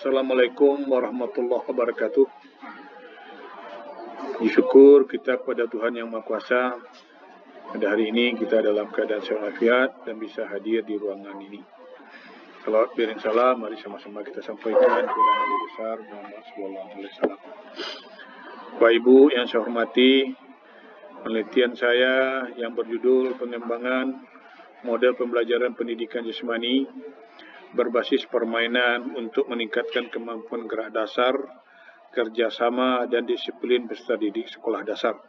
Assalamualaikum warahmatullahi wabarakatuh. Syukur kita kepada Tuhan Yang Maha Kuasa. Pada hari ini kita dalam keadaan sehat walafiat dan bisa hadir di ruangan ini. Salawat beriring salam, mari sama-sama kita sampaikan kepada Nabi besar Muhammad sallallahu alaihi wasallam. Bapak Ibu yang saya hormati, penelitian saya yang berjudul pengembangan model pembelajaran pendidikan jasmani berbasis permainan untuk meningkatkan kemampuan gerak dasar, kerjasama, dan disiplin peserta didik sekolah dasar.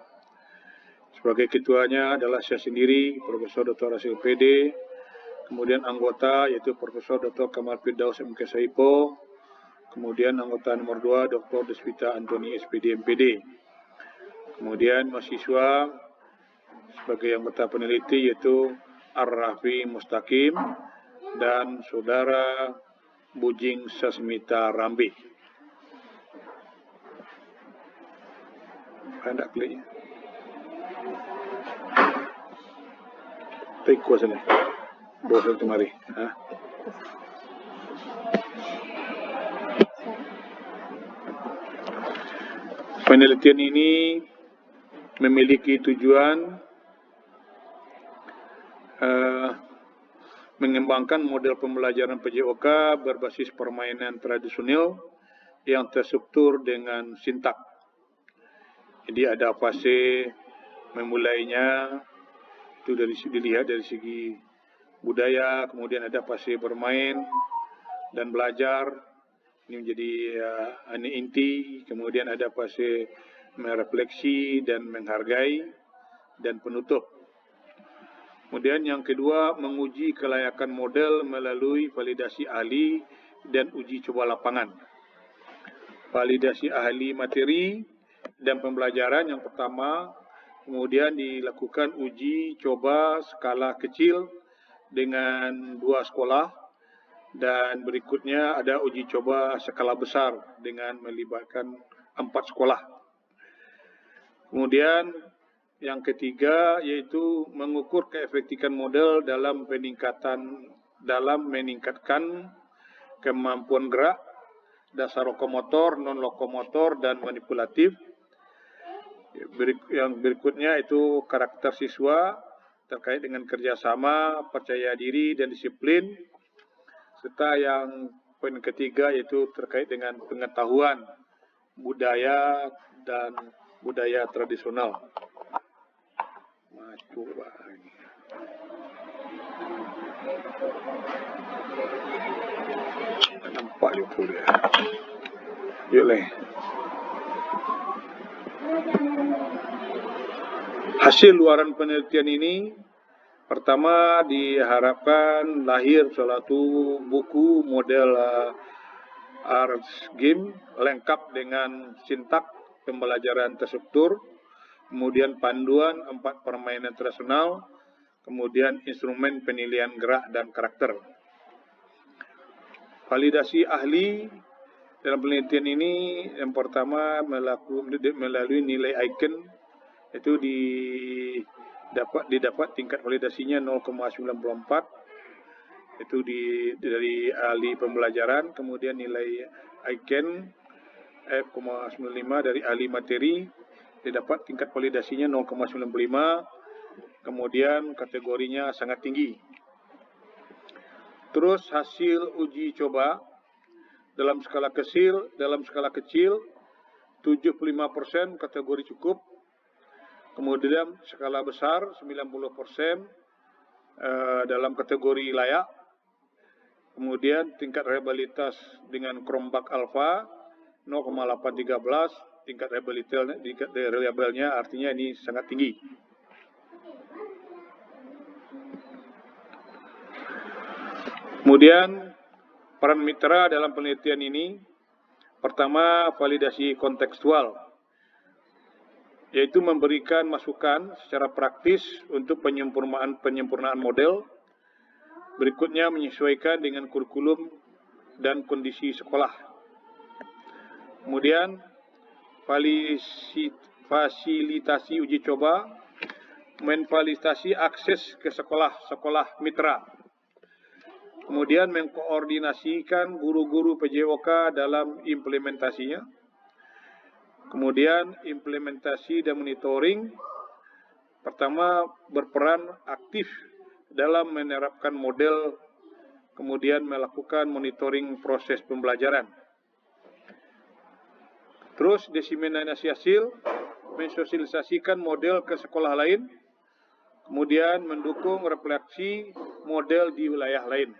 Sebagai ketuanya adalah saya sendiri, Profesor Dr. Rasil PD, kemudian anggota yaitu Profesor Dr. Kamal Firdaus MK Saipo, kemudian anggota nomor 2 Dr. Desvita Antoni SPD MPD, kemudian mahasiswa sebagai anggota peneliti yaitu Ar-Rafi Mustaqim, dan Saudara Bujing Sasmita Rambi. Ada kliknya. Take kuasa ni. Bawa kemari. Penelitian ini memiliki tujuan mengembangkan model pembelajaran PJOK berbasis permainan tradisional yang terstruktur dengan sintak. Jadi ada fase memulainya, itu dilihat dari segi budaya, kemudian ada fase bermain dan belajar, ini menjadi inti, kemudian ada fase merefleksi dan menghargai, dan penutup. Kemudian yang kedua, menguji kelayakan model melalui validasi ahli dan uji coba lapangan. Validasi ahli materi dan pembelajaran yang pertama, kemudian dilakukan uji coba skala kecil dengan 2 sekolah, dan berikutnya ada uji coba skala besar dengan melibatkan 4 sekolah. Kemudian yang ketiga yaitu mengukur keefektifan model dalam meningkatkan kemampuan gerak, dasar lokomotor, non-lokomotor, dan manipulatif. Yang berikutnya itu karakter siswa terkait dengan kerjasama, percaya diri, dan disiplin. Serta yang poin ketiga yaitu terkait dengan pengetahuan budaya dan budaya tradisional. Coba lagi. Nampak juga dia. Yuklah. Hasil luaran penelitian ini, pertama diharapkan lahir suatu buku model arts game lengkap dengan sintak pembelajaran terstruktur, kemudian panduan 4 permainan tradisional, kemudian instrumen penilaian gerak dan karakter. Validasi ahli dalam penelitian ini yang pertama melalui nilai icon, itu didapat tingkat validasinya 0,94, itu dari ahli pembelajaran, kemudian nilai icon F,95 dari ahli materi, didapat tingkat validasinya 0,95, kemudian kategorinya sangat tinggi. Terus hasil uji coba dalam skala kecil 75% kategori cukup, kemudian skala besar 90% dalam kategori layak, kemudian tingkat reliabilitas dengan Chromebook Alpha 0,813, tingkat reliabelnya artinya ini sangat tinggi. Kemudian peran mitra dalam penelitian ini, pertama validasi kontekstual, yaitu memberikan masukan secara praktis untuk penyempurnaan model. Berikutnya menyesuaikan dengan kurikulum dan kondisi sekolah. Kemudian fasilitasi uji coba, memfasilitasi akses ke sekolah-sekolah mitra. Kemudian mengkoordinasikan guru-guru PJOK dalam implementasinya. Kemudian implementasi dan monitoring. Pertama, berperan aktif dalam menerapkan model, kemudian melakukan monitoring proses pembelajaran. Terus diseminasi hasil, mensosialisasikan model ke sekolah lain, kemudian mendukung refleksi model di wilayah lain.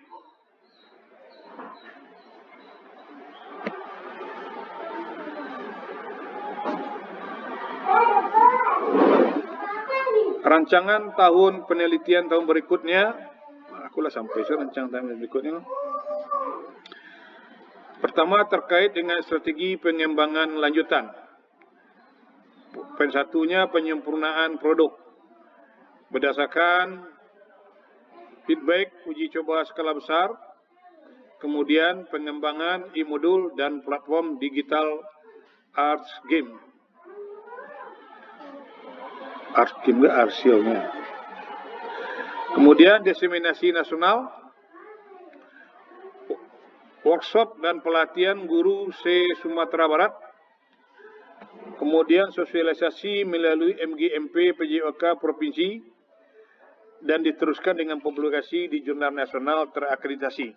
Rancangan tahun penelitian tahun berikutnya, akulah sampai rancangan tahun berikutnya. Pertama, terkait dengan strategi pengembangan lanjutan. Poin satunya penyempurnaan produk berdasarkan feedback uji coba skala besar, kemudian pengembangan e-modul dan platform digital arts game. Arts game ke arsilnya. Kemudian diseminasi nasional, workshop dan pelatihan guru se-Sumatera Barat, kemudian sosialisasi melalui MGMP PJOK Provinsi, dan diteruskan dengan publikasi di jurnal nasional terakreditasi.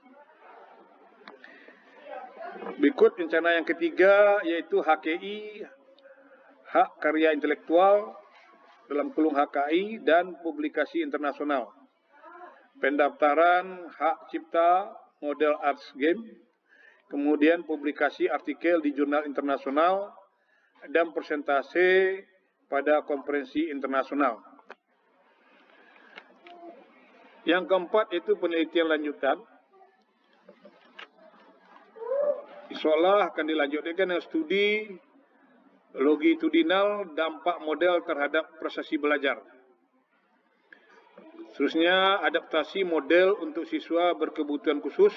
Berikut rencana yang ketiga, yaitu HKI, hak karya intelektual, dalam kurung HKI, dan publikasi internasional. Pendaftaran hak cipta model arts game, kemudian publikasi artikel di jurnal internasional, dan presentasi pada konferensi internasional. Yang keempat itu penelitian lanjutan. Insyaallah akan dilanjutkan dengan studi longitudinal dampak model terhadap prestasi belajar. Seterusnya, adaptasi model untuk siswa berkebutuhan khusus,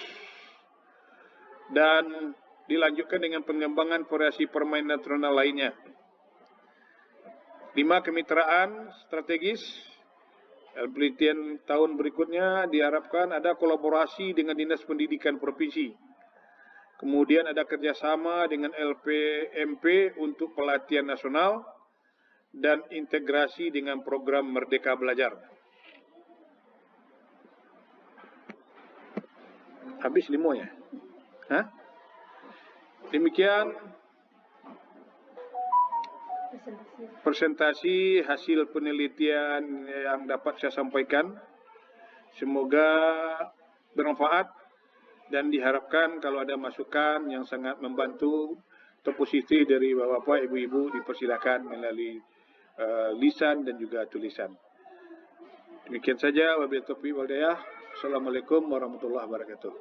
dan dilanjutkan dengan pengembangan variasi permainan nasional lainnya. 5. Kemitraan strategis. Penelitian tahun berikutnya diharapkan ada kolaborasi dengan Dinas Pendidikan Provinsi. Kemudian ada kerjasama dengan LPMP untuk pelatihan nasional dan integrasi dengan program Merdeka Belajar. Habis 5 ya? Hah? Demikian presentasi hasil penelitian yang dapat saya sampaikan. Semoga bermanfaat. Dan diharapkan kalau ada masukan yang sangat membantu atau positif dari bapak-bapak, ibu-ibu, dipersilakan melalui lisan dan juga tulisan. Demikian saja. Wabillahi taufiq wal hidayah. Assalamualaikum warahmatullahi wabarakatuh.